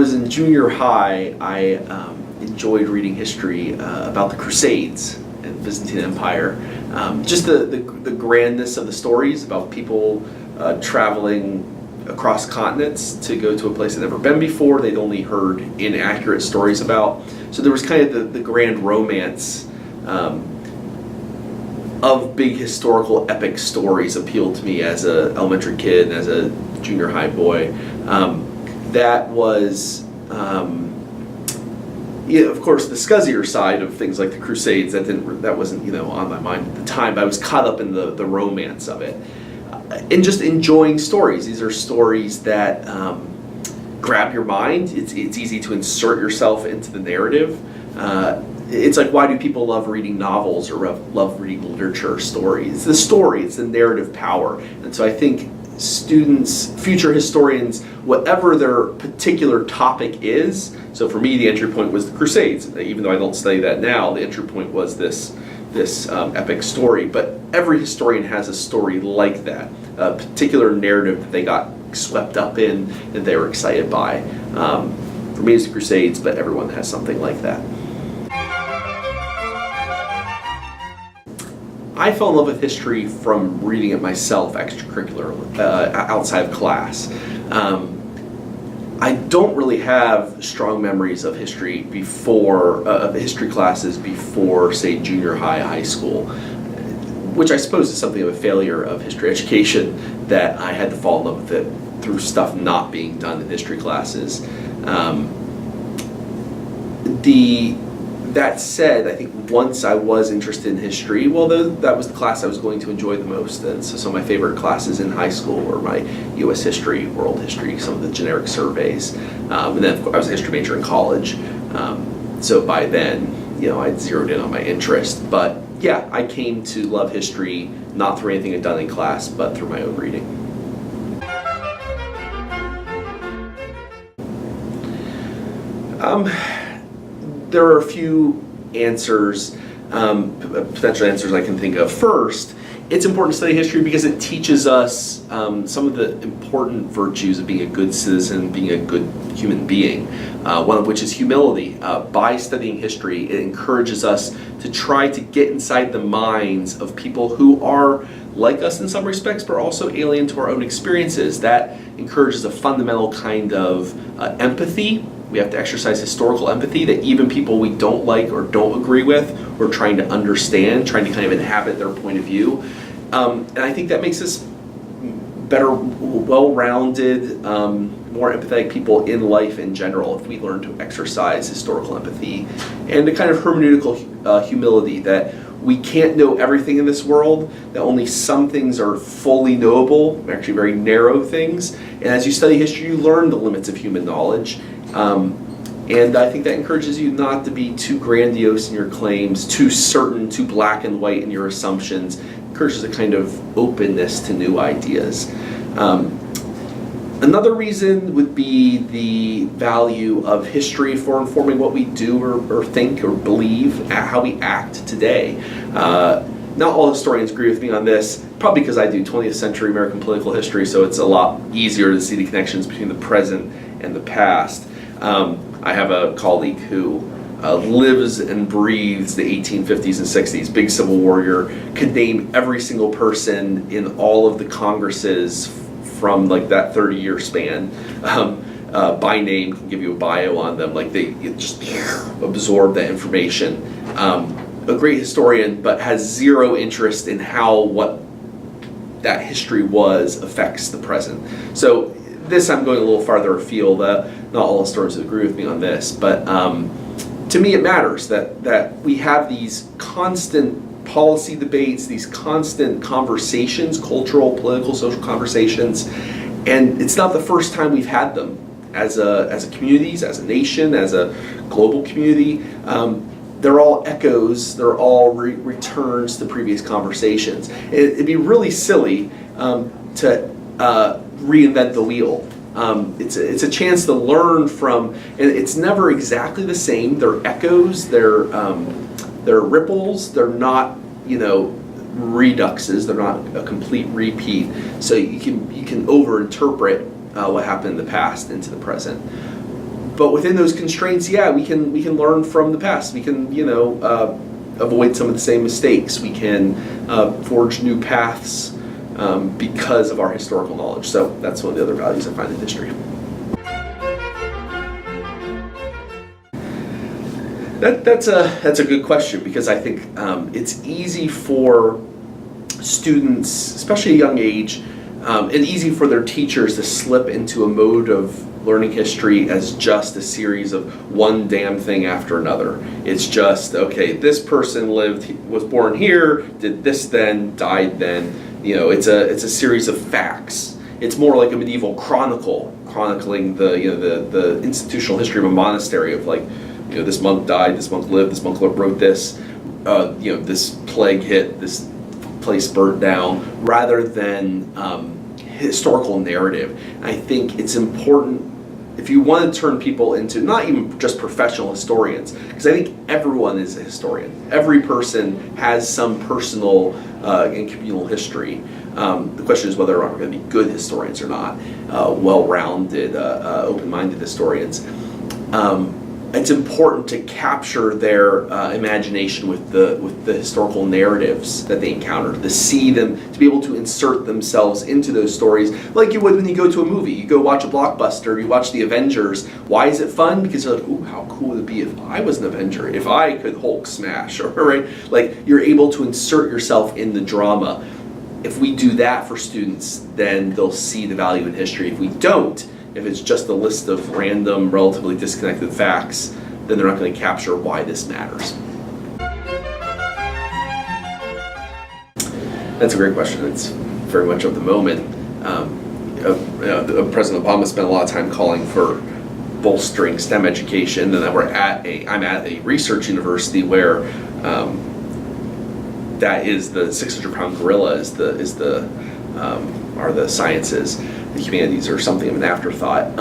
was in junior high, I enjoyed reading history about the Crusades and the Byzantine Empire. Just the grandness of the stories about people traveling across continents to go to a place they'd never been before, they'd only heard inaccurate stories about. So there was kind of the grand romance of big historical epic stories appealed to me as an elementary kid and as a junior high boy. That was, of course, the scuzzier side of things like the Crusades. That wasn't on my mind at the time, but I was caught up in the romance of it. And just enjoying stories. These are stories that grab your mind. It's easy to insert yourself into the narrative. It's like, why do people love reading novels or love reading literature stories? It's the story, it's the narrative power. And so I think students, future historians, whatever their particular topic is, so for me the entry point was the Crusades. Even though I don't study that now, the entry point was this epic story. But every historian has a story like that, a particular narrative that they got swept up in and they were excited by. For me it's the Crusades, but everyone has something like that. I fell in love with history from reading it myself, extracurricular, outside of class. I don't really have strong memories of history of history classes before, say, junior high school, which I suppose is something of a failure of history education, that I had to fall in love with it through stuff not being done in history classes. That said, I think once I was interested in history, that was the class I was going to enjoy the most. And so some of my favorite classes in high school were my U.S. history, world history, some of the generic surveys. And then I was a history major in college. So by then, I'd zeroed in on my interest. But yeah, I came to love history not through anything I'd done in class, but through my own reading. There are a few answers, potential answers I can think of. First, it's important to study history because it teaches us some of the important virtues of being a good citizen, being a good human being, one of which is humility. By studying history, it encourages us to try to get inside the minds of people who are like us in some respects, but are also alien to our own experiences. That encourages a fundamental kind of empathy. We have to exercise historical empathy that even people we don't like or don't agree with, we're trying to understand, trying to kind of inhabit their point of view. And I think that makes us better, well-rounded, more empathetic people in life in general if we learn to exercise historical empathy and the kind of hermeneutical humility that we can't know everything in this world, that only some things are fully knowable, actually very narrow things. And as you study history, you learn the limits of human knowledge. And I think that encourages you not to be too grandiose in your claims, too certain, too black and white in your assumptions. It encourages a kind of openness to new ideas. Another reason would be the value of history for informing what we do or think or believe, how we act today. Not all historians agree with me on this, probably because I do 20th century American political history, so it's a lot easier to see the connections between the present and the past. I have a colleague who lives and breathes the 1850s and 60s, big Civil Warrior, could name every single person in all of the Congresses from like that 30-year span by name, can give you a bio on them, like they just absorb that information. A great historian, but has zero interest in how what that history was affects the present. So this, I'm going a little farther afield. Not all historians agree with me on this, but to me it matters that we have these constant policy debates, these constant conversations, cultural, political, social conversations, and it's not the first time we've had them as a communities, as a nation, as a global community. They're all echoes, they're all returns to previous conversations. It'd be really silly to reinvent the wheel. It's a chance to learn from, and it's never exactly the same. They're echoes, they're ripples, they're not, reduxes, they're not a complete repeat. So you can overinterpret what happened in the past into the present. But within those constraints, yeah, we can learn from the past. We can, avoid some of the same mistakes. We can forge new paths because of our historical knowledge. So that's one of the other values I find in history. That's a good question, because I think it's easy for students, especially at a young age, and easy for their teachers to slip into a mode of learning history as just a series of one damn thing after another. It's just, okay, this person was born here, did this then, died then. It's a series of facts. It's more like a medieval chronicling the institutional history of a monastery of this monk died, this monk lived, this monk wrote this, this plague hit, this place burnt down, rather than historical narrative. I think it's important, if you want to turn people into not even just professional historians, because I think everyone is a historian. Every person has some personal and communal history. The question is whether or not we're going to be good historians or not, well-rounded, open-minded historians. It's important to capture their imagination with the historical narratives that they encounter, to see them, to be able to insert themselves into those stories, like you would when you go to a movie. You go watch a blockbuster, you watch The Avengers. Why is it fun? Because you're like, ooh, how cool would it be if I was an Avenger, if I could Hulk smash, or right? Like, you're able to insert yourself in the drama. If we do that for students, then they'll see the value in history. If we don't, if it's just a list of random, relatively disconnected facts, then they're not going to capture why this matters. That's a great question. It's very much of the moment. President Obama spent a lot of time calling for bolstering STEM education, and then I'm at a research university where that is the 600-pound gorilla are the sciences. The humanities are something of an afterthought.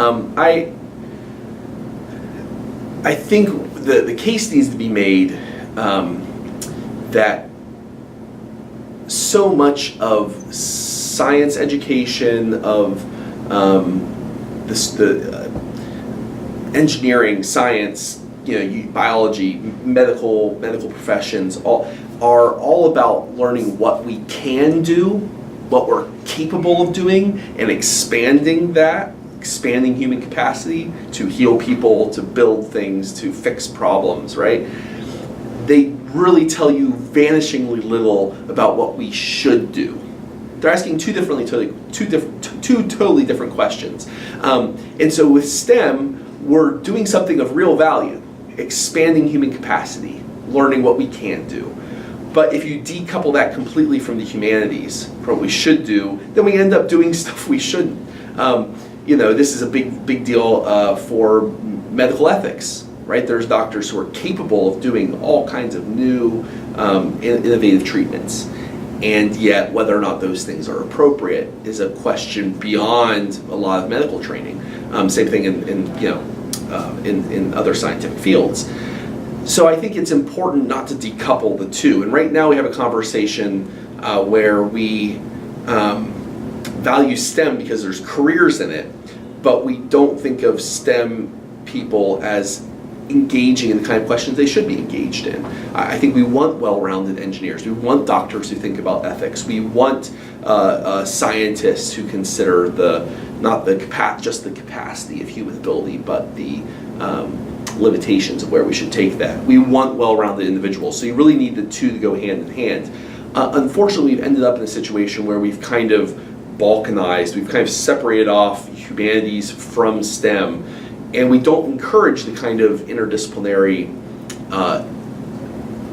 I think the case needs to be made that so much of science education, of the engineering, science, biology, medical professions, are all about learning what we can do, what we're capable of doing, and expanding human capacity to heal people, to build things, to fix problems, right? They really tell you vanishingly little about what we should do. They're asking two totally different questions. And so with STEM, we're doing something of real value, expanding human capacity, learning what we can do. But if you decouple that completely from the humanities, from what we should do, then we end up doing stuff we shouldn't. This is a big deal for medical ethics, right? There's doctors who are capable of doing all kinds of new, innovative treatments, and yet whether or not those things are appropriate is a question beyond a lot of medical training. Same thing in other scientific fields. So I think it's important not to decouple the two. And right now we have a conversation where we value STEM because there's careers in it, but we don't think of STEM people as engaging in the kind of questions they should be engaged in. I think we want well-rounded engineers. We want doctors who think about ethics. We want scientists who consider not just the capacity of human ability, but the limitations of where we should take that. We want well-rounded individuals, so you really need the two to go hand in hand. Unfortunately, we've ended up in a situation where we've kind of balkanized, we've kind of separated off humanities from STEM, and we don't encourage the kind of interdisciplinary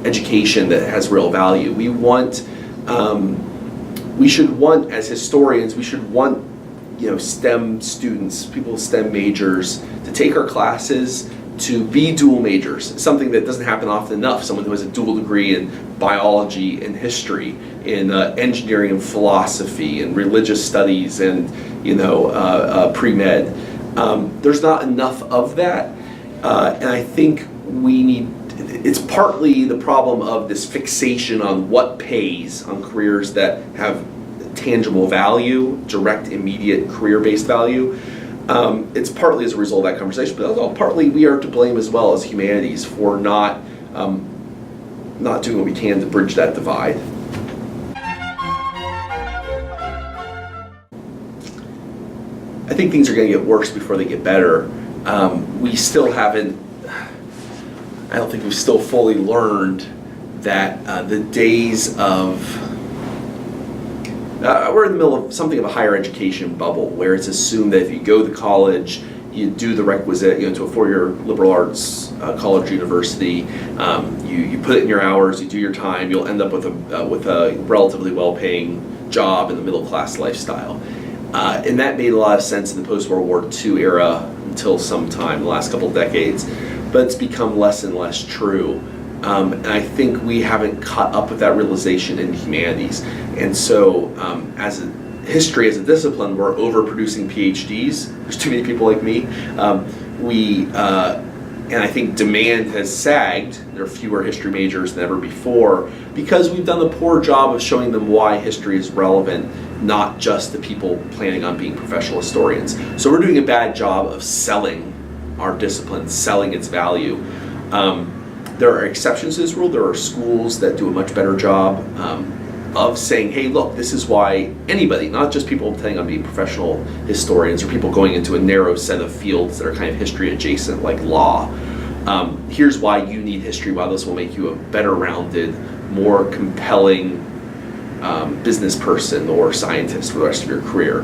education that has real value. We should want, as historians, we should want STEM students, people with STEM majors, to take our classes, to be dual majors, something that doesn't happen often enough. Someone who has a dual degree in biology and history, in engineering and philosophy, and religious studies, and pre-med. There's not enough of that, and I think it's partly the problem of this fixation on what pays on careers that have tangible value, direct, immediate career-based value. It's partly as a result of that conversation, but also partly we are to blame as well as humanities for not doing what we can to bridge that divide. I think things are going to get worse before they get better. We still haven't, I don't think we've still fully learned that the days of, we're in the middle of something of a higher education bubble where it's assumed that if you go to college, you do the requisite, to a four-year liberal arts college university, you put it in your hours, you do your time, you'll end up with a relatively well-paying job in the middle-class lifestyle. And that made a lot of sense in the post-World War II era until sometime in the last couple of decades, but it's become less and less true. And I think we haven't caught up with that realization in humanities. And so as a history, as a discipline, we're overproducing PhDs. There's too many people like me. And I think demand has sagged. There are fewer history majors than ever before because we've done a poor job of showing them why history is relevant, not just the people planning on being professional historians. So we're doing a bad job of selling our discipline, selling its value. There are exceptions to this rule. There are schools that do a much better job of saying, hey, look, this is why anybody, not just people planning on being professional historians or people going into a narrow set of fields that are kind of history adjacent, like law. Here's why you need history, why this will make you a better rounded, more compelling business person or scientist for the rest of your career.